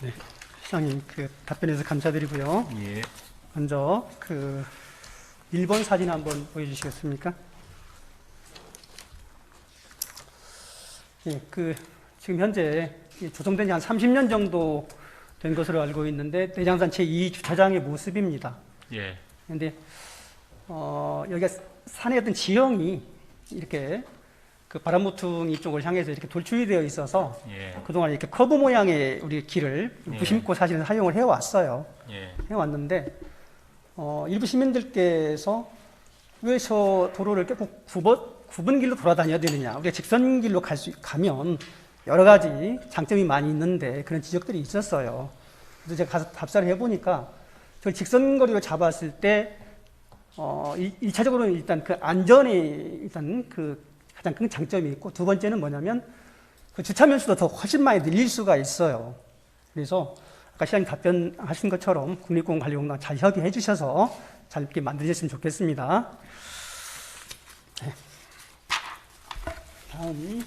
네, 시장님 답변해 주셔서 감사드리고요. 예. 먼저 1번 사진 한번 보여주시겠습니까? 예, 지금 현재 조성된 지 한 30년 정도 된 것으로 알고 있는데 대장산 제2주차장의 모습입니다. 예. 그런데 여기가 산의 어떤 지형이 이렇게 바람 모퉁이 쪽을 향해서 이렇게 돌출이 되어 있어서 예. 그동안 이렇게 커브 모양의 우리 길을 예. 무심코 사실은 사용을 해왔어요. 예. 해왔는데 일부 시민들께서 왜 저 도로를 꼭 굽은 길로 돌아다녀야 되느냐, 우리가 직선길로 가면 여러 가지 장점이 많이 있는데 그런 지적들이 있었어요. 그래서 제가 가서 답사를 해보니까 저 직선거리로 잡았을 때 1차적으로는 일단 안전이 일단 가장 큰 장점이 있고, 두 번째는 뭐냐면 주차 면수도 더 훨씬 많이 늘릴 수가 있어요. 그래서 아까 시장님 답변하신 것처럼 국립공원관리공단 잘 협의해 주셔서 잘 이렇게 만드셨으면 좋겠습니다. 네. 다음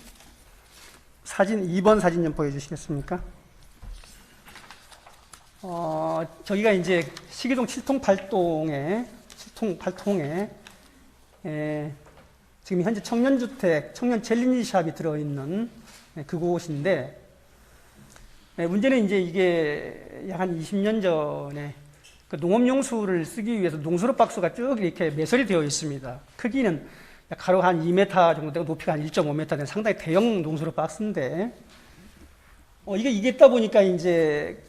사진 2번 사진 좀 보여주시겠습니까? 저기가 이제 시기동 7통 8동에 지금 현재 청년주택, 청년 챌린지샵이 들어있는 그곳인데, 문제는 이제 이게 약 한 20년 전에 농업용수를 쓰기 위해서 농수로 박스가 쭉 이렇게 매설이 되어 있습니다. 크기는 약 가로 한 2m 정도 되고 높이가 한 1.5m 되는 상당히 대형 농수로 박스인데, 이게 있다 보니까 이제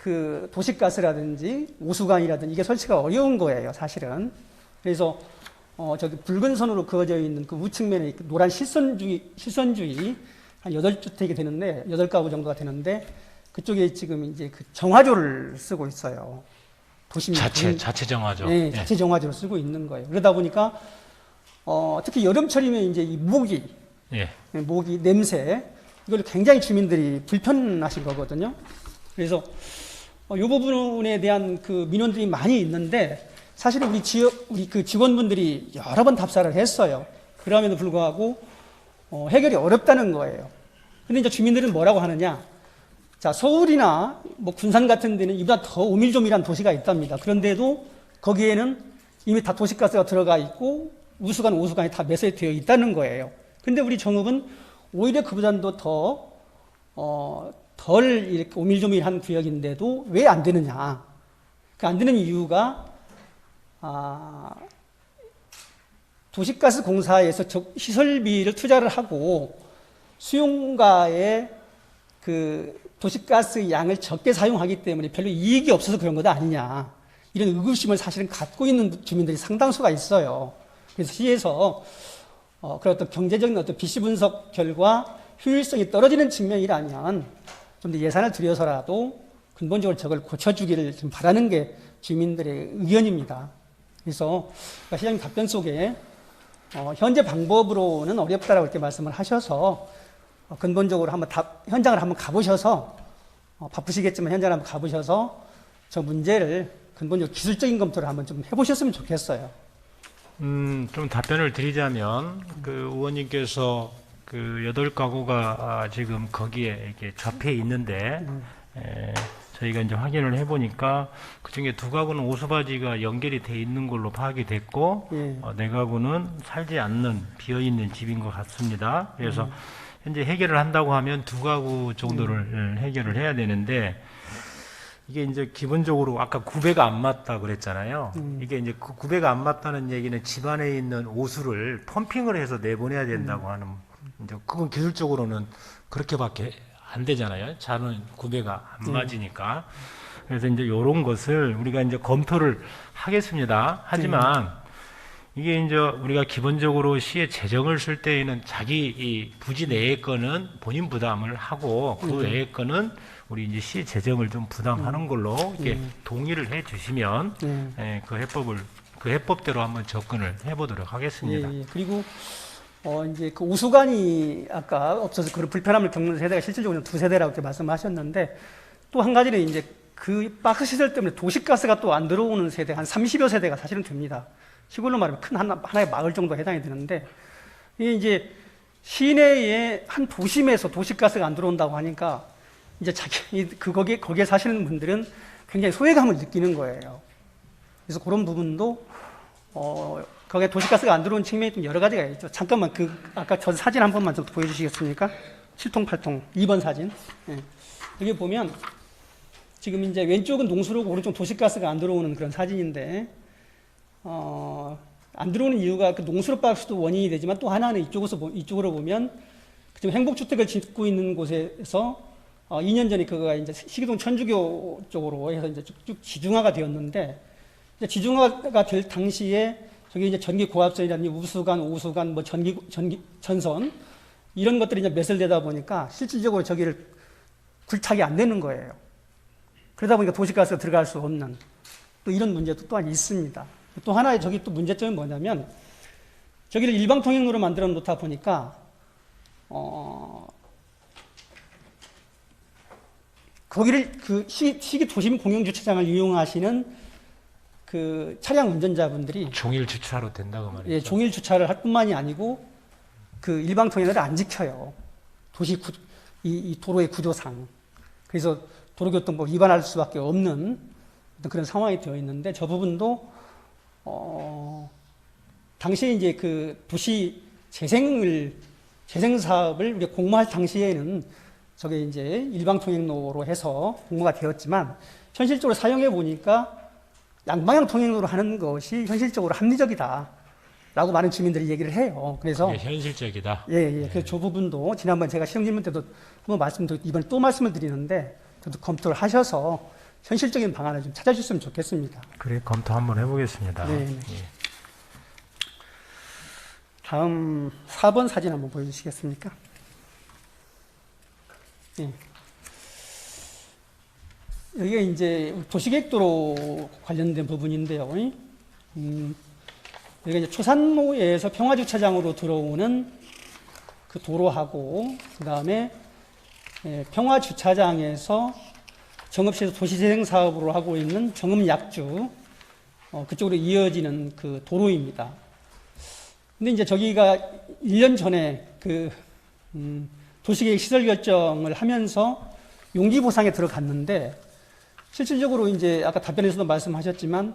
도시가스라든지 오수관이라든지 이게 설치가 어려운 거예요, 사실은. 그래서 저기 붉은 선으로 그어져 있는 우측면에 노란 실선주의 한 8주택이 되는데, 8가구 정도가 되는데, 그쪽에 지금 이제 정화조를 쓰고 있어요. 자체 정화조. 네, 자체 정화조를 쓰고 있는 거예요. 그러다 보니까, 특히 여름철이면 이제 이 모기, 냄새, 이걸 굉장히 주민들이 불편하신 거거든요. 그래서, 이 부분에 대한 민원들이 많이 있는데, 사실은 우리 직원분들이 여러 번 답사를 했어요. 그럼에도 불구하고 해결이 어렵다는 거예요. 근데 이제 주민들은 뭐라고 하느냐? 자, 서울이나 군산 같은 데는 이보다 더 오밀조밀한 도시가 있답니다. 그런데도 거기에는 이미 다 도시가스가 들어가 있고 우수관, 오수관이 다 매설되어 있다는 거예요. 근데 우리 정읍은 오히려 그보다도 덜 이렇게 오밀조밀한 구역인데도 왜 안 되느냐? 안 되는 이유가 도시가스 공사에서 시설비를 투자를 하고 수용가의 도시가스 양을 적게 사용하기 때문에 별로 이익이 없어서 그런 것 아니냐, 이런 의구심을 사실은 갖고 있는 주민들이 상당수가 있어요. 그래서 시에서 그런 어떤 경제적인 어떤 비시 분석 결과 효율성이 떨어지는 측면이라면 좀 더 예산을 들여서라도 근본적으로 저걸 고쳐주기를 좀 바라는 게 주민들의 의견입니다. 그래서 시장님 답변 속에 현재 방법으로는 어렵다라고 이렇게 말씀을 하셔서 근본적으로 현장을 한번 가보셔서 바쁘시겠지만 현장을 한번 가보셔서 저 문제를 근본적으로 기술적인 검토를 한번 좀 해보셨으면 좋겠어요. 좀 답변을 드리자면 의원님께서 8가구가 지금 거기에 이렇게 접해 있는데 저희가 이제 확인을 해보니까 그 중에 2가구는 오수바지가 연결이 돼 있는 걸로 파악이 됐고, 4가구는 살지 않는 비어있는 집인 것 같습니다. 그래서 현재 해결을 한다고 하면 2가구 정도를 해결을 해야 되는데, 이게 이제 기본적으로 아까 구배가 안 맞다 그랬잖아요. 이게 이제 구배가 안 맞다는 얘기는 집안에 있는 오수를 펌핑을 해서 내보내야 된다고 하는, 이제 그건 기술적으로는 그렇게밖에 안 되잖아요. 잔은 구배가 안 맞으니까. 그래서 이제 이런 것을 우리가 이제 검토를 하겠습니다. 하지만 이게 이제 우리가 기본적으로 시에 재정을 쓸 때에는 자기 이 부지 내의 거는 본인 부담을 하고 그 외의 거는 우리 이제 시 재정을 좀 부담하는 걸로 이렇게 동의를 해 주시면 그 해법대로 한번 접근을 해보도록 하겠습니다. 그리고 이제 오수관이 아까 없어서 그런 불편함을 겪는 세대가 실질적으로 2세대라고 이렇게 말씀하셨는데, 또 한 가지는 이제 박스 시설 때문에 도시가스가 또 안 들어오는 세대 한 30여 세대가 사실은 됩니다. 시골로 말하면 큰 하나의 마을 정도 해당이 되는데, 이게 이제 시내의 한 도심에서 도시가스가 안 들어온다고 하니까 이제 거기에 사시는 분들은 굉장히 소외감을 느끼는 거예요. 그래서 그런 부분도, 거기에 도시가스가 안 들어온 측면이 좀 여러 가지가 있죠. 잠깐만, 아까 저 사진 한 번만 좀 보여주시겠습니까? 7통, 8통, 2번 사진. 예. 여기 보면, 지금 이제 왼쪽은 농수로고 오른쪽 도시가스가 안 들어오는 그런 사진인데, 안 들어오는 이유가 그 농수로 박스도 원인이 되지만 또 하나는 이쪽으로 보면 지금 행복주택을 짓고 있는 곳에서 2년 전에 그거가 이제 시기동 천주교 쪽으로 해서 이제 쭉쭉 지중화가 되었는데, 이제 지중화가 될 당시에 저기 이제 전기 고압선이라든지 우수관, 오수관, 뭐 전선 이런 것들이 이제 매설되다 보니까 실질적으로 저기를 굴착이 안 되는 거예요. 그러다 보니까 도시가스가 들어갈 수 없는 또 이런 문제도 또한 있습니다. 또 하나의 저기 또 문제점이 뭐냐면 저기를 일방 통행로로 만들어 놓다 보니까 거기를 그 시기 도심 공영 주차장을 이용하시는 그 차량 운전자분들이 종일 주차로 된다고 말이죠. 예, 종일 주차를 할 뿐만이 아니고 그 일방 통행을 안 지켜요. 이 도로의 구조상. 그래서 도로교통법 위반할 수밖에 없는 그런 상황이 되어 있는데 저 부분도 당시에 이제 그 도시 재생 사업을 우리가 공모할 당시에는 저게 이제 일방 통행로로 해서 공모가 되었지만 현실적으로 사용해 보니까 양방향 통행로로 하는 것이 현실적으로 합리적이다라고 많은 주민들이 얘기를 해요. 그래서 현실적이다. 예. 그래서 저 부분도 지난번 제가 시험 질문 때도 한번 말씀드리고 이번에 또 말씀을 드리는데 저도 검토를 하셔서 현실적인 방안을 좀 찾아주셨으면 좋겠습니다. 그래, 검토 한번 해보겠습니다. 네. 예. 다음 4번 사진 한번 보여주시겠습니까? 예. 여기가 이제 도시계획도로 관련된 부분인데요. 여기가 이제 초산로에서 평화주차장으로 들어오는 그 도로하고, 그 다음에 평화주차장에서 정읍시에서 도시재생 사업으로 하고 있는 정읍약주, 그쪽으로 이어지는 그 도로입니다. 근데 이제 저기가 1년 전에 도시계획 시설 결정을 하면서 용지 보상에 들어갔는데, 실질적으로 이제 아까 답변에서도 말씀하셨지만,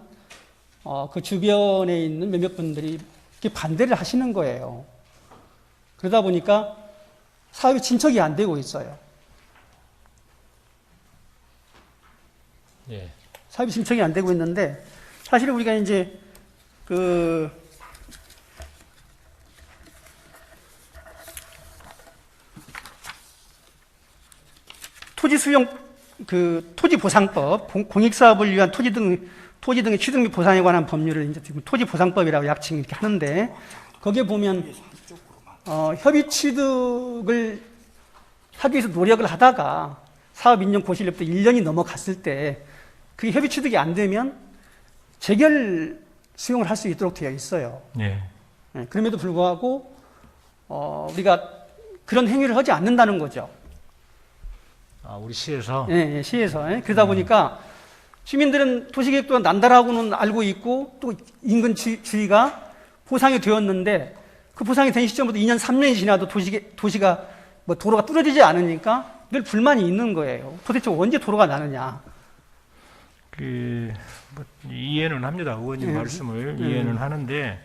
그 주변에 있는 몇몇 분들이 반대를 하시는 거예요. 그러다 보니까 사업이 진척이 안 되고 있어요. 예. 사업이 진척이 안 되고 있는데, 사실 우리가 이제 토지보상법, 공익사업을 위한 토지 등의 취득 및 보상에 관한 법률을 이제 지금 토지보상법이라고 약칭 이렇게 하는데, 거기에 보면, 협의 취득을 하기 위해서 노력을 하다가 사업 인정 고시일로부터 1년이 넘어갔을 때, 그게 협의 취득이 안 되면 재결 수용을 할 수 있도록 되어 있어요. 예. 그럼에도 불구하고, 우리가 그런 행위를 하지 않는다는 거죠. 우리 시에서? 예, 시에서. 그러다 보니까 시민들은 도시계획도가 난다라고는 알고 있고 또 인근 주위가 보상이 되었는데 그 보상이 된 시점부터 2년, 3년이 지나도 도시가 뭐 도로가 뚫어지지 않으니까 늘 불만이 있는 거예요. 도대체 언제 도로가 나느냐. 이해는 합니다. 의원님 말씀을 이해는 하는데,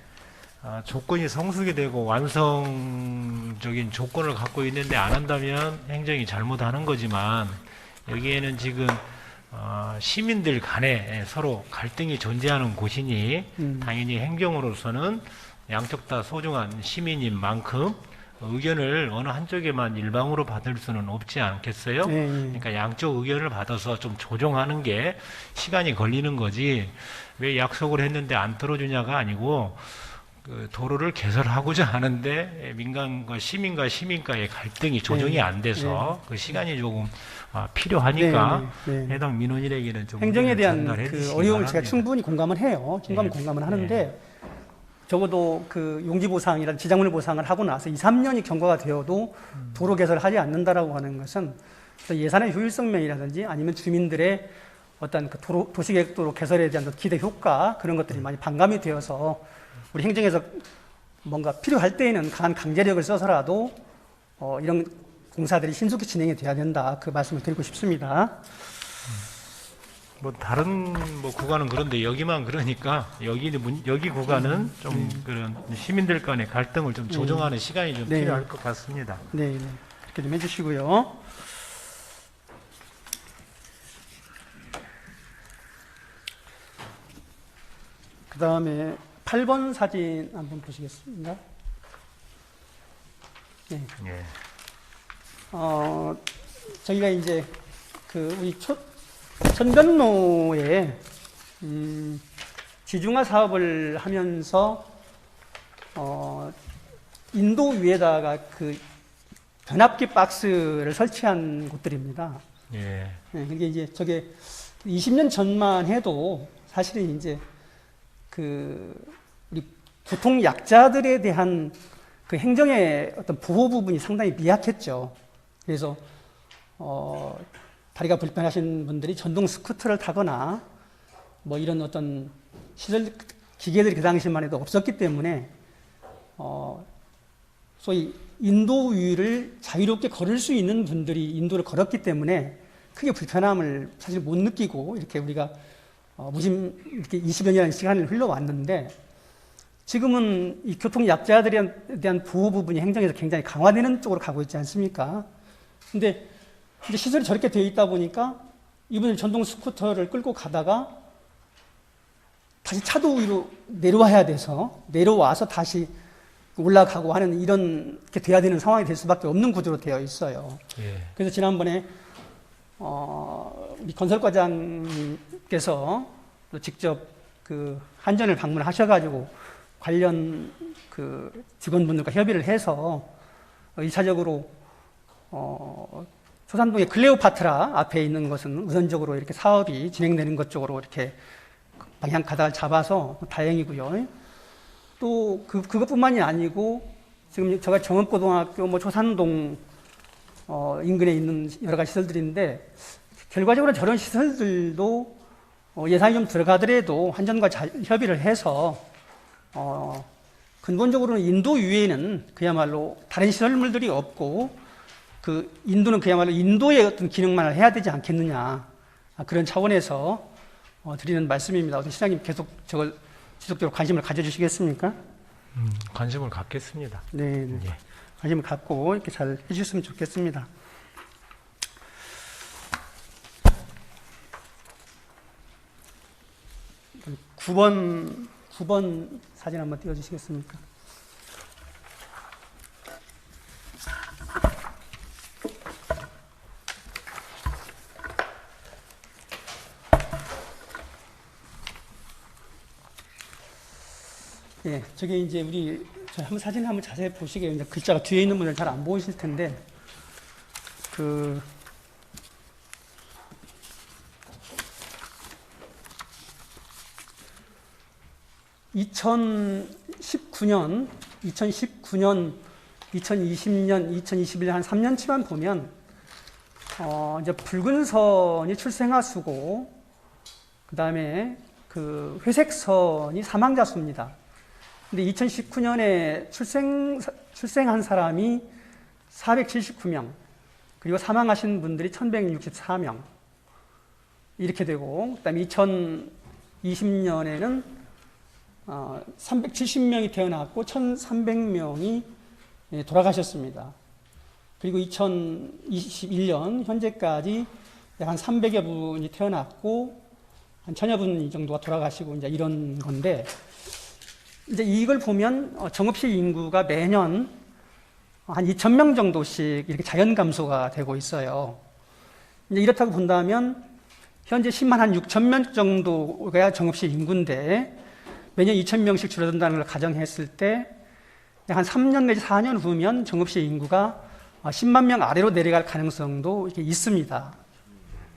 조건이 성숙이 되고 완성적인 조건을 갖고 있는데 안 한다면 행정이 잘못하는 거지만, 여기에는 지금 시민들 간에 서로 갈등이 존재하는 곳이니 당연히 행정으로서는 양쪽 다 소중한 시민인 만큼 의견을 어느 한쪽에만 일방으로 받을 수는 없지 않겠어요? 그러니까 양쪽 의견을 받아서 좀 조정하는 게 시간이 걸리는 거지, 왜 약속을 했는데 안 들어주냐가 아니고, 그 도로를 개설하고자 하는데 민간과 시민과의 갈등이 조정이 안 돼서 그 시간이 조금 필요하니까 해당 민원인에게는 좀 행정에 대한 그 어려움을 제가 충분히 공감을 해요. 공감을 하는데, 적어도 그 용지보상이나 지장물 보상을 하고 나서 2, 3년이 경과가 되어도 도로 개설을 하지 않는다라고 하는 것은 예산의 효율성 면이라든지 아니면 주민들의 어떤 그 도시계획도로 개설에 대한 기대 효과, 그런 것들이 많이 반감이 되어서 우리 행정에서 뭔가 필요할 때에는 강한 강제력을 써서라도 이런 공사들이 신속히 진행이 돼야 된다. 그 말씀을 드리고 싶습니다. 뭐 다른 뭐 구간은 그런데 여기만 그러니까 여기 구간은 좀 그런 시민들 간의 갈등을 좀 조정하는 시간이 좀 네. 필요할 것 같습니다. 네, 네. 그렇게 좀 해주시고요. 그 다음에 8번 사진 한번 보시겠습니다. 네. 예. 저희가 이제 우리 천변로에 지중화 사업을 하면서 인도 위에다가 그 변압기 박스를 설치한 곳들입니다. 예. 네, 이게 이제 저게 20년 전만 해도 사실은 이제 우리 교통 약자들에 대한 그 행정의 어떤 보호 부분이 상당히 미약했죠. 그래서 다리가 불편하신 분들이 전동 스쿠터를 타거나 뭐 이런 어떤 시설 기계들이 그 당시만 해도 없었기 때문에 소위 인도 위를 자유롭게 걸을 수 있는 분들이 인도를 걸었기 때문에 크게 불편함을 사실 못 느끼고 이렇게 우리가 이렇게 20여 년의 시간을 흘러왔는데 지금은 이 교통 약자들에 대한 보호 부분이 행정에서 굉장히 강화되는 쪽으로 가고 있지 않습니까? 근데 이제 시설이 저렇게 되어 있다 보니까 이분들 전동 스쿠터를 끌고 가다가 다시 차도 위로 내려와야 돼서 내려와서 다시 올라가고 하는 이렇게 돼야 되는 상황이 될 수밖에 없는 구조로 되어 있어요. 예. 그래서 지난번에 우리 건설과장께서 또 직접 그 한전을 방문하셔가지고 관련 그 직원분들과 협의를 해서 1차적으로 초산동의 클레오파트라 앞에 있는 것은 우선적으로 이렇게 사업이 진행되는 것 쪽으로 이렇게 방향 가닥을 잡아서 다행이고요. 또 그것뿐만이 아니고 지금 제가 정읍고등학교 뭐 초산동 인근에 있는 여러 가지 시설들인데 결과적으로 저런 시설들도 예산이 좀 들어가더라도 한전과 협의를 해서 근본적으로는 인도 위에는 그야말로 다른 시설물들이 없고 그 인도는 그야말로 인도의 어떤 기능만을 해야 되지 않겠느냐 그런 차원에서 드리는 말씀입니다. 시장님 계속 저걸 지속적으로 관심을 가져주시겠습니까? 관심을 갖겠습니다. 네, 네. 예. 관심을 갖고 이렇게 잘 해주셨으면 좋겠습니다. 구 번 사진 한번 띄워주시겠습니까? 예, 저게 이제 한번 사진 한번 자세히 보시게요. 이제 글자가 뒤에 있는 분들 잘 안 보이실 텐데, 2019년, 2020년, 2021년 한 3년치만 보면, 이제 붉은 선이 출생아 수고, 그 다음에 그 회색 선이 사망자 수입니다. 근데 2019년에 출생한 사람이 479명, 그리고 사망하신 분들이 1164명, 이렇게 되고, 그 다음에 2020년에는 370명이 태어났고 1300명이 돌아가셨습니다. 그리고 2021년 현재까지 약 한 300여 분이 태어났고 한 1000여 분 정도가 돌아가시고 이제 이런 건데, 이제 이걸 보면 정읍시 인구가 매년 한 2000명 정도씩 이렇게 자연 감소가 되고 있어요. 이제 이렇다고 본다면 현재 10만 한 6,000명 정도가 정읍시 인구인데 매년 2,000명씩 줄어든다는 걸 가정했을 때 약 한 3년 내지 4년 후면 정읍시 인구가 10만 명 아래로 내려갈 가능성도 이렇게 있습니다.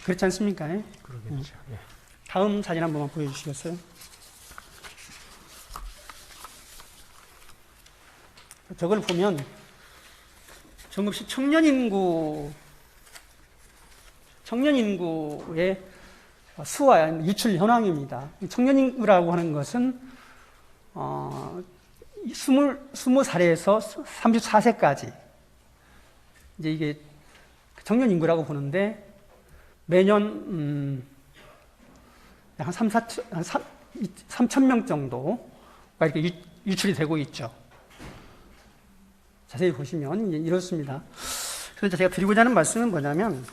그렇지 않습니까? 그러겠죠. 예. 다음 사진 한 번만 보여주시겠어요? 저걸 보면 정읍시 청년 인구의 수와 유출 현황입니다. 청년 인구라고 하는 것은 20살에서 34세까지 이제 이게 청년 인구라고 보는데 매년 한 3천 명 정도가 이렇게 유출이 되고 있죠. 자세히 보시면 이렇습니다. 그래서 제가 드리고자 하는 말씀은 뭐냐면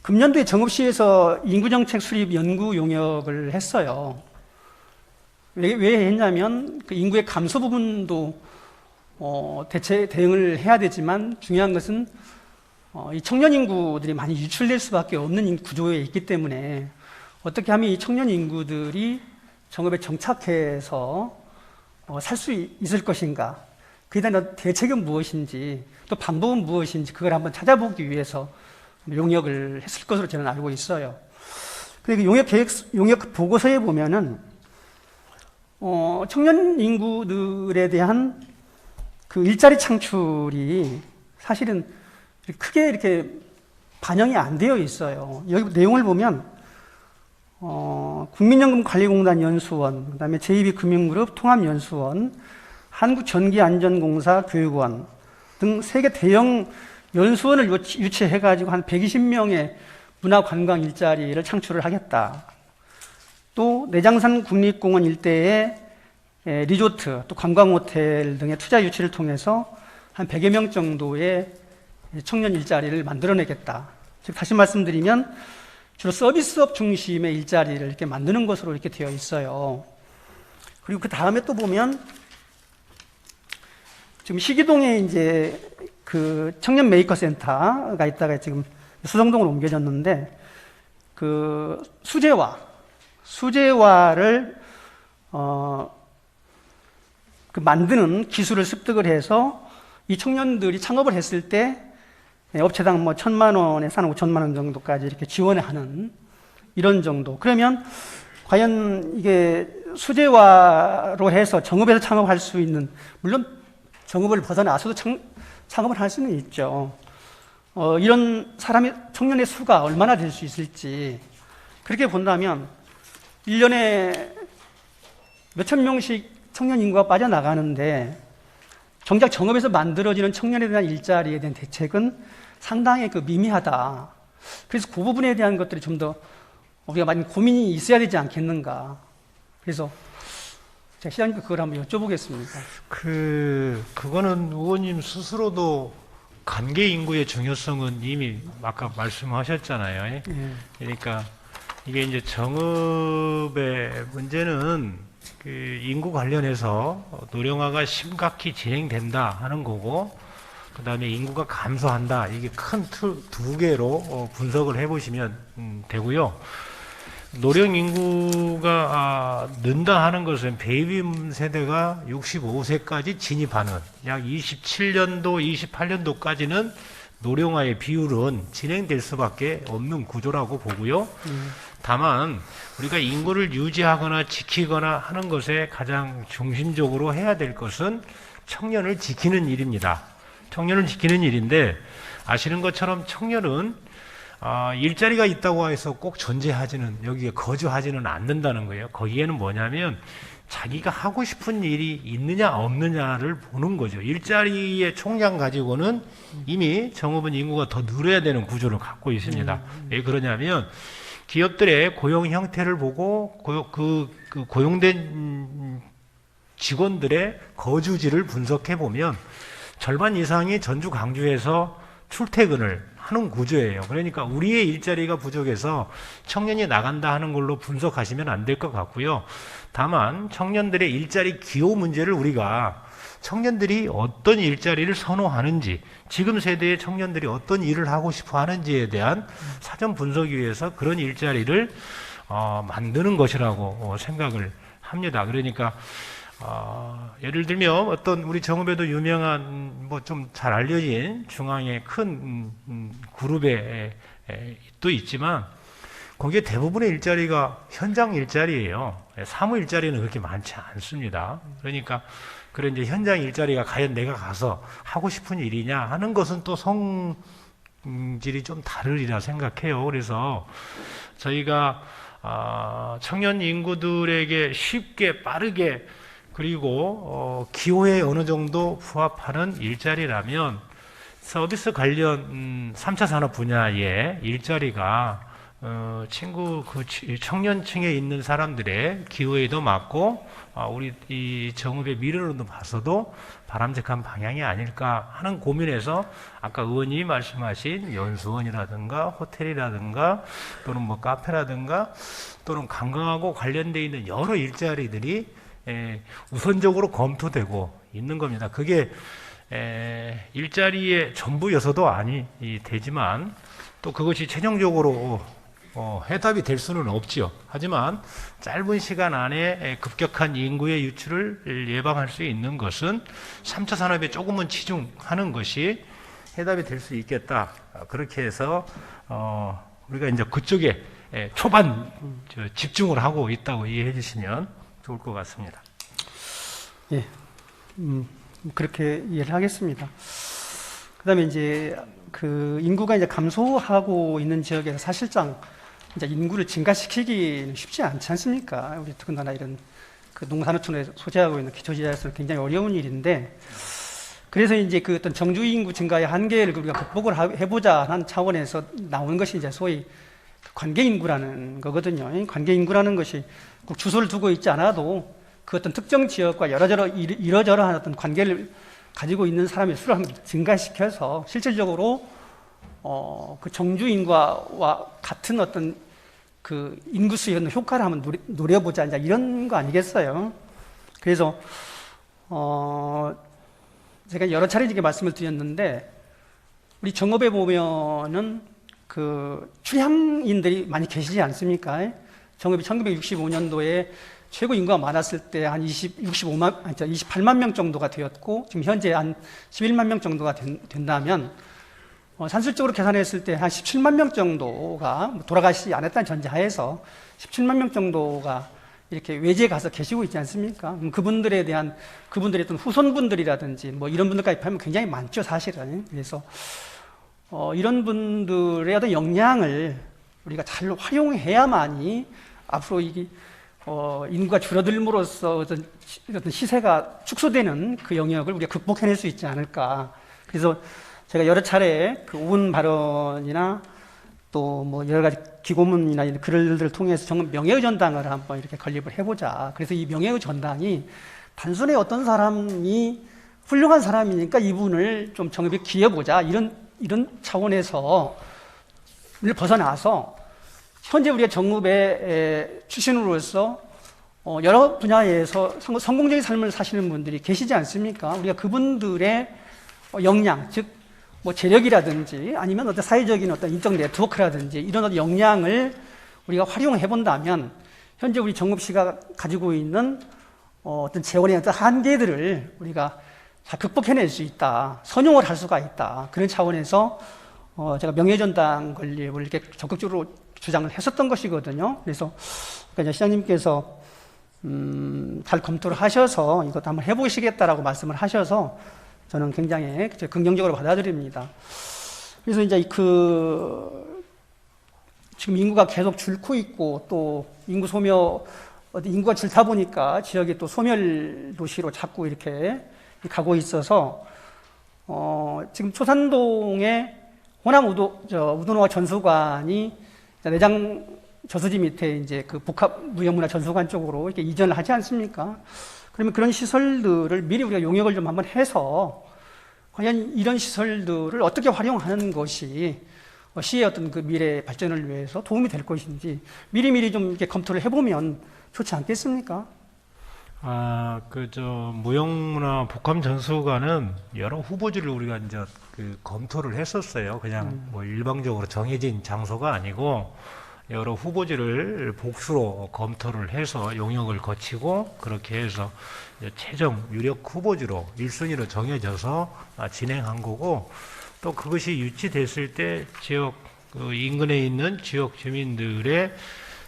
금년도에 정읍시에서 인구정책 수립 연구 용역을 했어요. 왜 했냐면 그 인구의 감소 부분도 대응을 해야 되지만 중요한 것은 이 청년 인구들이 많이 유출될 수밖에 없는 구조에 있기 때문에 어떻게 하면 이 청년 인구들이 정읍에 정착해서 살 수 있을 것인가, 그에 대한 대책은 무엇인지 또 방법은 무엇인지 그걸 한번 찾아보기 위해서 용역을 했을 것으로 저는 알고 있어요. 그리고 용역 보고서에 보면은 청년 인구들에 대한 그 일자리 창출이 사실은 크게 이렇게 반영이 안 되어 있어요. 여기 내용을 보면 국민연금관리공단 연수원, 그다음에 제2비금융그룹 통합연수원, 한국전기안전공사 교육원 등 3개 대형 연수원을 유치해가지고 한 120명의 문화관광 일자리를 창출을 하겠다. 또 내장산 국립공원 일대에 리조트, 또 관광호텔 등의 투자 유치를 통해서 한 100여 명 정도의 청년 일자리를 만들어내겠다. 즉 다시 말씀드리면 주로 서비스업 중심의 일자리를 이렇게 만드는 것으로 이렇게 되어 있어요. 그리고 그 다음에 또 보면 지금 시기동에 이제 그 청년 메이커 센터가 있다가 지금 수성동으로 옮겨졌는데 그 수제화를 그 만드는 기술을 습득을 해서 이 청년들이 창업을 했을 때 업체당 뭐 1,000만 원에서 한 5천만 원 정도까지 이렇게 지원을 하는 이런 정도. 그러면 과연 이게 수제화로 해서 정읍에서 창업할 수 있는, 물론 정읍을 벗어나서도 창업을 할 수는 있죠. 이런 청년의 수가 얼마나 될 수 있을지 그렇게 본다면 1년에 몇천 명씩 청년 인구가 빠져나가는데 정작 정읍에서 만들어지는 청년에 대한 일자리에 대한 대책은 상당히 미미하다. 그래서 그 부분에 대한 것들이 좀 더 우리가 많이 고민이 있어야 되지 않겠는가. 그래서 제가 시장님께 그걸 한번 여쭤보겠습니다. 그거는 의원님 스스로도 관계 인구의 중요성은 이미 아까 말씀하셨잖아요. 예? 그러니까 이게 이제 정읍의 문제는 그 인구 관련해서 노령화가 심각히 진행된다 하는 거고, 그 다음에 인구가 감소한다. 이게 큰 틀 두 개로 분석을 해보시면 되고요. 노령 인구가 는다 하는 것은 베이비 세대가 65세까지 진입하는 약 27년도, 28년도까지는 노령화의 비율은 진행될 수밖에 없는 구조라고 보고요. 다만 우리가 인구를 유지하거나 지키거나 하는 것에 가장 중심적으로 해야 될 것은 청년을 지키는 일입니다. 청년을 지키는 일인데, 아시는 것처럼 청년은 일자리가 있다고 해서 꼭 존재하지는, 여기에 거주하지는 않는다는 거예요. 거기에는 뭐냐면 자기가 하고 싶은 일이 있느냐 없느냐를 보는 거죠. 일자리의 총량 가지고는 이미 정읍은 인구가 더 늘어야 되는 구조를 갖고 있습니다. 왜 그러냐면 기업들의 고용 형태를 보고 그 고용된 직원들의 거주지를 분석해 보면 절반 이상이 전주 광주에서 출퇴근을 하는 구조예요. 그러니까 우리의 일자리가 부족해서 청년이 나간다 하는 걸로 분석하시면 안 될 것 같고요. 다만 청년들의 일자리 기호 문제를 우리가 청년들이 어떤 일자리를 선호하는지, 지금 세대의 청년들이 어떤 일을 하고 싶어 하는지에 대한 사전 분석을 위해서 그런 일자리를 만드는 것이라고 생각을 합니다. 그러니까 예를 들면 어떤 우리 정읍에도 유명한 뭐 좀 잘 알려진 중앙의 큰 그룹에 또 있지만 거기에 대부분의 일자리가 현장 일자리예요. 사무 일자리는 그렇게 많지 않습니다. 그러니까 그런 이제 현장 일자리가 과연 내가 가서 하고 싶은 일이냐 하는 것은 또 성질이 좀 다르리라 생각해요. 그래서 저희가 청년 인구들에게 쉽게 빠르게 그리고 기호에 어느 정도 부합하는 일자리라면 서비스 관련 3차 산업 분야의 일자리가 친구 청년층에 있는 사람들의 기호에도 맞고 우리 이 정읍의 미래로도 봐서도 바람직한 방향이 아닐까 하는 고민에서 아까 의원님이 말씀하신 연수원이라든가 호텔이라든가 또는 뭐 카페라든가 또는 관광하고 관련되어 있는 여러 일자리들이 우선적으로 검토되고 있는 겁니다. 그게 일자리의 전부여서도 아니 되지만 또 그것이 최종적으로 해답이 될 수는 없지요. 하지만 짧은 시간 안에 급격한 인구의 유출을 예방할 수 있는 것은 3차 산업에 조금은 치중하는 것이 해답이 될 수 있겠다. 그렇게 해서 우리가 이제 그쪽에 초반 집중을 하고 있다고 이해해 주시면 좋을 것 같습니다. 예, 그렇게 이해를 하겠습니다. 그다음에 이제 그 인구가 이제 감소하고 있는 지역에서 사실상 이제 인구를 증가시키기는 쉽지 않지 않습니까? 우리 더군다나 이런 그 농산어촌에 소재하고 있는 기초지자에서는 굉장히 어려운 일인데, 그래서 이제 그 어떤 정주 인구 증가의 한계를 우리가 극복을 해보자 하는 차원에서 나오는 것이 이제 소위 관계 인구라는 거거든요. 관계 인구라는 것이 꼭 주소를 두고 있지 않아도 그 어떤 특정 지역과 이러저러한 어떤 관계를 가지고 있는 사람의 수를 한번 증가시켜서 실질적으로 그 정주 인구와 같은 어떤 그 인구수의 효과를 한번 노려보자, 이제 이런 거 아니겠어요? 그래서 제가 여러 차례 이렇게 말씀을 드렸는데, 우리 정읍에 보면은 그 출향인들이 많이 계시지 않습니까? 정읍이 1965년도에 최고 인구가 많았을 때 한 28만 명 정도가 되었고, 지금 현재 한 11만 명 정도가 된다면, 산술적으로 계산했을 때 한 17만 명 정도가 돌아가시지 않았다는 전제하에서 17만 명 정도가 이렇게 외지에 가서 계시고 있지 않습니까? 그분들에 대한, 그분들의 어떤 후손분들이라든지 뭐 이런 분들까지 하면 굉장히 많죠, 사실은. 그래서 이런 분들의 어떤 역량을 우리가 잘 활용해야만이 앞으로 이게 인구가 줄어들므로써 어떤 시세가 축소되는 그 영역을 우리가 극복해낼 수 있지 않을까. 그래서 제가 여러 차례 그 오은 발언이나 또 뭐 여러 가지 기고문이나 이런 글들을 통해서 정말 명예의 전당을 한번 이렇게 건립을 해보자. 그래서 이 명예의 전당이 단순히 어떤 사람이 훌륭한 사람이니까 이분을 좀 정읍에 기여보자, 이런 차원에서 벗어나서 현재 우리가 정읍의 출신으로서 여러 분야에서 성공적인 삶을 사시는 분들이 계시지 않습니까? 우리가 그분들의 역량, 즉 뭐 재력이라든지 아니면 어떤 사회적인 어떤 인적 네트워크라든지 이런 어떤 역량을 우리가 활용해 본다면 현재 우리 정읍시가 가지고 있는 어떤 재원의 어떤 한계들을 우리가 잘 극복해낼 수 있다, 선용을 할 수가 있다. 그런 차원에서 제가 명예전당 건립을 이렇게 적극적으로 주장을 했었던 것이거든요. 그래서 시장님께서 잘 검토를 하셔서 이것도 한번 해보시겠다라고 말씀을 하셔서 저는 굉장히 긍정적으로 받아들입니다. 그래서 이제 지금 인구가 계속 줄고 있고 또 인구가 줄다 보니까 지역이 또 소멸 도시로 자꾸 이렇게 가고 있어서 지금 초산동에 호남 우도노화 전수관이 내장 저수지 밑에 이제 그 복합 무형문화 전수관 쪽으로 이렇게 이전을 하지 않습니까? 그러면 그런 시설들을 미리 우리가 용역을 좀 한번 해서 과연 이런 시설들을 어떻게 활용하는 것이 시의 어떤 그 미래 발전을 위해서 도움이 될 것인지 미리미리 좀 이렇게 검토를 해보면 좋지 않겠습니까? 무형문화 복합전수관은 여러 후보지를 우리가 이제 그 검토를 했었어요. 그냥 뭐 일방적으로 정해진 장소가 아니고 여러 후보지를 복수로 검토를 해서 용역을 거치고 그렇게 해서 최종 유력 후보지로 1순위로 정해져서 진행한 거고, 또 그것이 유치됐을 때 지역 인근에 있는 지역 주민들의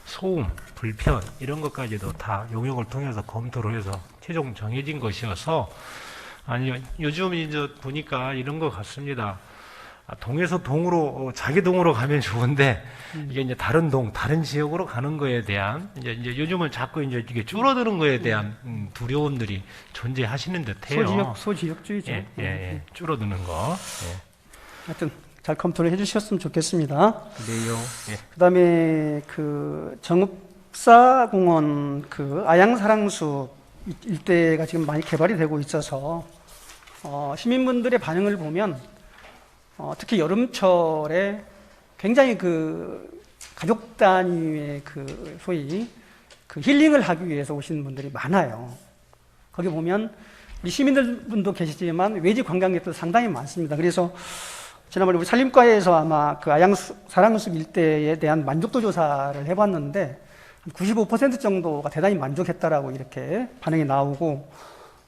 소음, 불편 이런 것까지도 다 용역을 통해서 검토를 해서 최종 정해진 것이어서, 요즘 이제 보니까 이런 것 같습니다. 동에서 동으로 자기 동으로 가면 좋은데 이게 이제 다른 동, 다른 지역으로 가는 거에 대한 이제 요즘은 자꾸 이제 이게 줄어드는 거에 대한 두려움들이 존재하시는 듯해요. 소지역주의죠. 줄어드는 거. 하여튼 잘 검토를 해주셨으면 좋겠습니다. 그래요. 그다음에 그 정읍사공원 그 아양사랑숲 일대가 지금 많이 개발이 되고 있어서 시민분들의 반응을 보면 특히 여름철에 굉장히 그 가족 단위의 그 소위 그 힐링을 하기 위해서 오시는 분들이 많아요. 거기 보면 우리 시민들분도 계시지만 외지 관광객도 상당히 많습니다. 그래서 지난번에 우리 산림과에서 아마 그 아양사랑숲 일대에 대한 만족도 조사를 해봤는데 95% 정도가 대단히 만족했다라고 이렇게 반응이 나오고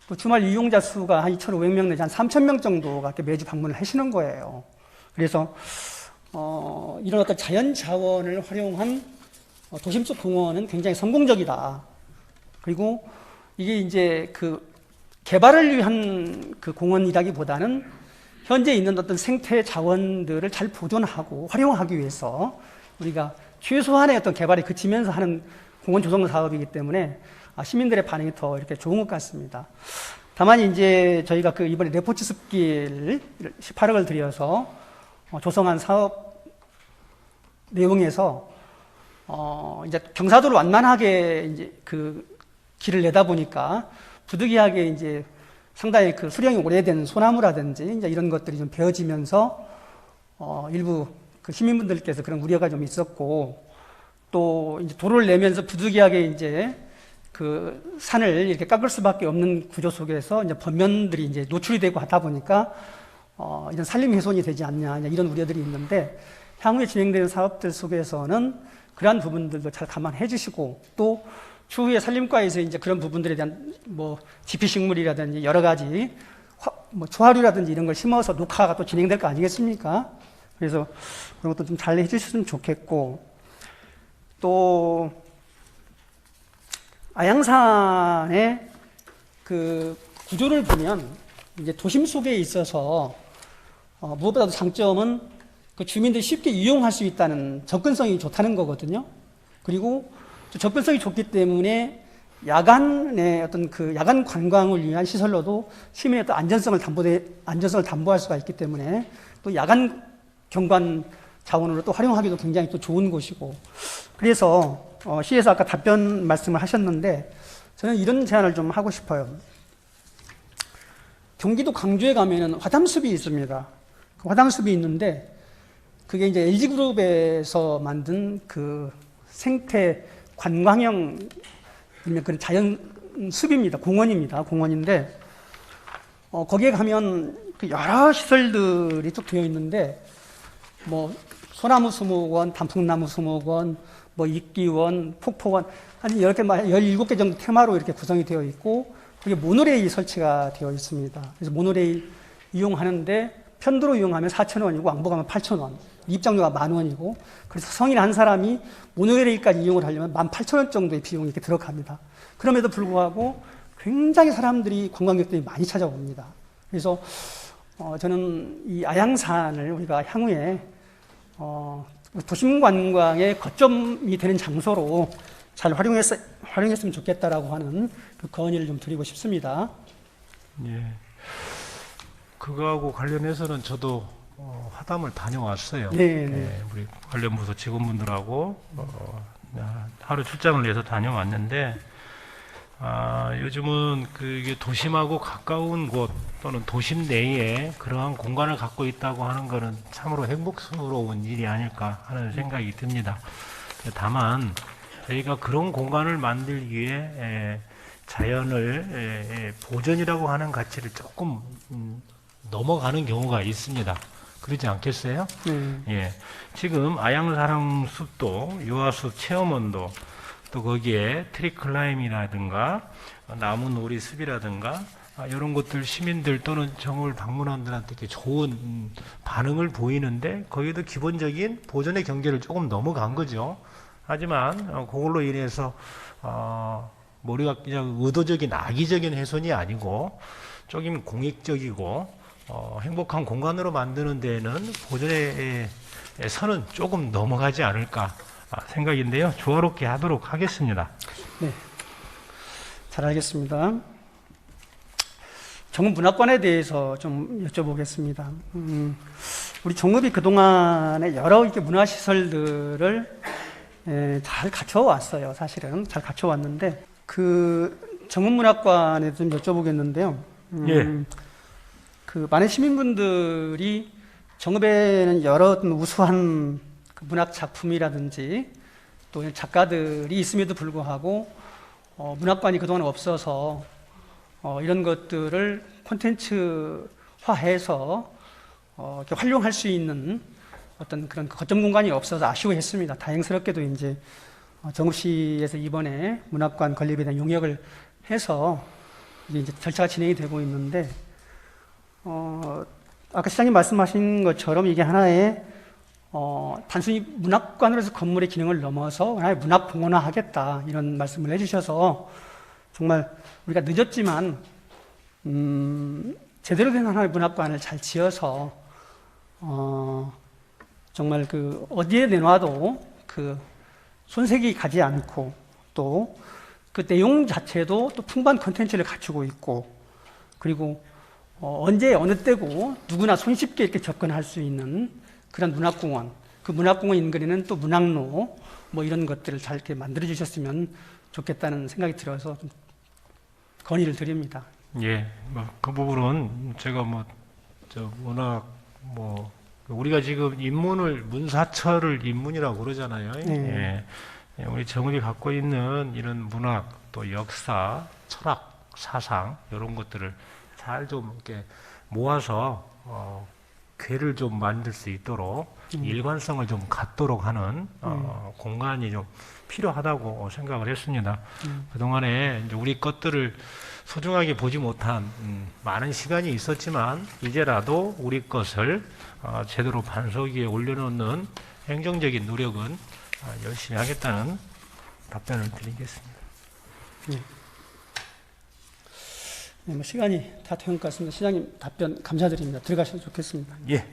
또 주말 이용자 수가 한 2,500명 내지 한 3,000명 정도가 이렇게 매주 방문을 하시는 거예요. 그래서 이런 어떤 자연 자원을 활용한 도심 속 공원은 굉장히 성공적이다. 그리고 이게 이제 그 개발을 위한 그 공원이라기보다는 현재 있는 어떤 생태 자원들을 잘 보존하고 활용하기 위해서 우리가 최소한의 어떤 개발에 그치면서 하는 공원 조성 사업이기 때문에 시민들의 반응이 더 이렇게 좋은 것 같습니다. 다만 이제 저희가 그 이번에 레포츠 숲길 18억을 들여서 조성한 사업 내용에서 이제 경사도를 완만하게 이제 그 길을 내다 보니까 부득이하게 이제 상당히 그 수령이 오래된 소나무라든지 이제 이런 것들이 좀 베어지면서 일부 그 시민분들께서 그런 우려가 좀 있었고 또 이제 도로를 내면서 부득이하게 이제 그 산을 이렇게 깎을 수밖에 없는 구조 속에서 이제 번면들이 이제 노출이 되고 하다 보니까 이런 산림 훼손이 되지 않냐 이런 우려들이 있는데 향후에 진행되는 사업들 속에서는 그러한 부분들도 잘 감안해 주시고 또 추후에 산림과에서 이제 그런 부분들에 대한 뭐 지피식물이라든지 여러 가지 뭐 초하류라든지 이런 걸 심어서 녹화가 또 진행될 거 아니겠습니까? 그래서 그런 것도 좀 잘 해주셨으면 좋겠고 또 아양산의 그 구조를 보면 이제 도심 속에 있어서 무엇보다도 장점은 그 주민들이 쉽게 이용할 수 있다는 접근성이 좋다는 거거든요. 그리고 접근성이 좋기 때문에 야간의 어떤 그 야간 관광을 위한 시설로도 시민의 어떤 안전성을 담보할 수가 있기 때문에 또 야간 경관 자원으로 또 활용하기도 굉장히 또 좋은 곳이고 그래서 시에서 아까 답변 말씀을 하셨는데 저는 이런 제안을 좀 하고 싶어요. 경기도 광주에 가면은 화담숲이 있습니다. 그 화담숲이 있는데 그게 이제 LG그룹에서 만든 그 생태 관광형 그런 자연 숲입니다. 공원인데 거기에 가면 그 여러 시설들이 쭉 되어 있는데 뭐 소나무 수목원, 단풍나무 수목원, 뭐 이끼원, 폭포원 한 17개 정도 테마로 이렇게 구성이 되어 있고 그게 모노레일 설치가 되어 있습니다. 그래서 모노레일 이용하는데 편도로 이용하면 4,000원이고 왕복하면 8,000원. 입장료가 10,000원이고 그래서 성인 한 사람이 모노레일까지 이용을 하려면 18,000원 정도의 비용이 이렇게 들어갑니다. 그럼에도 불구하고 굉장히 사람들이 관광객들이 많이 찾아옵니다. 그래서 저는 이 아양산을 우리가 향후에 도심 관광의 거점이 되는 장소로 잘 활용했으면 좋겠다라고 하는 그 건의를 좀 드리고 싶습니다. 예. 그거하고 관련해서는 저도 화담을 다녀왔어요. 예, 우리 관련 부서 직원분들하고 하루 출장을 내서 다녀왔는데 요즘은 이게 도심하고 가까운 곳 또는 도심 내에 그러한 공간을 갖고 있다고 하는 것은 참으로 행복스러운 일이 아닐까 하는 생각이 듭니다. 다만 저희가 그런 공간을 만들기 위해 자연을 보존이라고 하는 가치를 조금 넘어가는 경우가 있습니다. 그러지 않겠어요? 예. 지금 아양사랑숲도 유아숲 체험원도 또 거기에 트리클라임이라든가 나무놀이 숲이라든가 이런 것들 시민들 또는 정읍을 방문한 분들한테 이렇게 좋은 반응을 보이는데 거기도 기본적인 보존의 경계를 조금 넘어간 거죠. 하지만 그걸로 인해서 머리가 그냥 의도적인 악의적인 훼손이 아니고 조금 공익적이고 행복한 공간으로 만드는 데에는 보존의 선은 조금 넘어가지 않을까 생각인데요. 조화롭게 하도록 하겠습니다. 네, 잘 알겠습니다. 정읍문학관에 대해서 좀 여쭤보겠습니다. 우리 정읍이 그동안에 여러 이렇게 문화시설들을 잘 갖춰왔어요. 사실은 잘 갖춰왔는데 그 정읍문학관에 좀 여쭤보겠는데요. 예. 그 많은 시민분들이 정읍에는 여러 어떤 우수한 그 문학 작품이라든지 또 작가들이 있음에도 불구하고 문학관이 그동안 없어서 이런 것들을 콘텐츠화해서 이렇게 활용할 수 있는 어떤 그런 거점 공간이 없어서 아쉬워했습니다. 다행스럽게도 이제 정읍시에서 이번에 문학관 건립에 대한 용역을 해서 이제 절차가 진행이 되고 있는데 아까 시장님 말씀하신 것처럼 이게 하나의 단순히 문학관으로서 건물의 기능을 넘어서 하나의 문학공원화하겠다 이런 말씀을 해주셔서 정말 우리가 늦었지만 제대로 된 하나의 문학관을 잘 지어서 정말 그 어디에 내놔도 그 손색이 가지 않고 또 그 내용 자체도 또 풍부한 컨텐츠를 갖추고 있고 그리고 언제 어느 때고 누구나 손쉽게 이렇게 접근할 수 있는 그런 문학공원, 그 문학공원 인근에는 또 문학로 뭐 이런 것들을 잘 이렇게 만들어 주셨으면 좋겠다는 생각이 들어서 좀 건의를 드립니다. 예, 그 부분은 제가 문학 우리가 지금 인문을 문사철을 인문이라고 그러잖아요. 네. 예, 우리 정읍이 갖고 있는 이런 문학 또 역사, 철학, 사상 이런 것들을 잘 좀 이렇게 모아서 궤를 좀 만들 수 있도록 일관성을 좀 갖도록 하는 공간이 좀 필요하다고 생각을 했습니다. 그동안에 이제 우리 것들을 소중하게 보지 못한 많은 시간이 있었지만 이제라도 우리 것을 제대로 반석 위에 올려놓는 행정적인 노력은 열심히 하겠다는 답변을 드리겠습니다. 네. 네, 뭐 시간이 다 된 것 같습니다. 시장님 답변 감사드립니다. 들어가셔도 좋겠습니다. 예.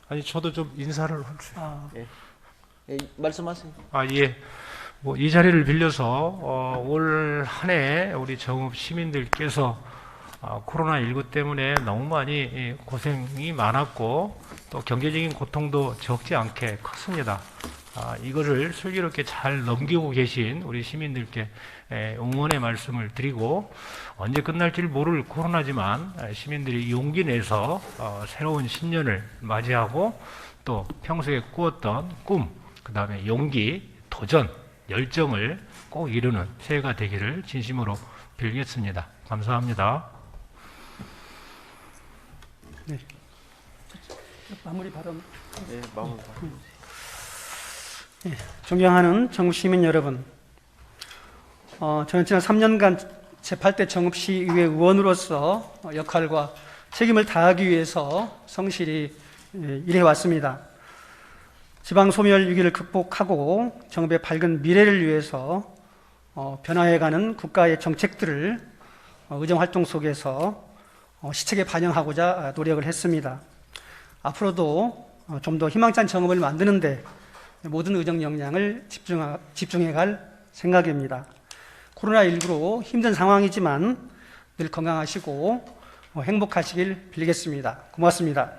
아니 저도 좀 인사를 할게요. 예. 예, 말씀하세요. 예. 이 자리를 빌려서 올 한 해 우리 정읍 시민들께서 코로나19 때문에 너무 많이 고생이 많았고 또 경제적인 고통도 적지 않게 컸습니다. 이거를 슬기롭게 잘 넘기고 계신 우리 시민들께 응원의 말씀을 드리고 언제 끝날지 모를 코로나지만 시민들이 용기 내서 새로운 신년을 맞이하고 또 평소에 꾸었던 꿈, 그 다음에 용기, 도전, 열정을 꼭 이루는 새해가 되기를 진심으로 빌겠습니다. 감사합니다. 네. 마무리 발언. 예, 마무리. 네, 존경하는 정읍 시민 여러분, 저는 지난 3년간 제8대 정읍시의회 의원으로서 역할과 책임을 다하기 위해서 성실히 일해왔습니다. 지방 소멸 위기를 극복하고 정읍의 밝은 미래를 위해서 변화해가는 국가의 정책들을 의정활동 속에서 시책에 반영하고자 노력을 했습니다. 앞으로도 좀 더 희망찬 정읍을 만드는데 모든 의정 역량을 집중해 갈 생각입니다. 코로나19로 힘든 상황이지만 늘 건강하시고 행복하시길 빌겠습니다. 고맙습니다.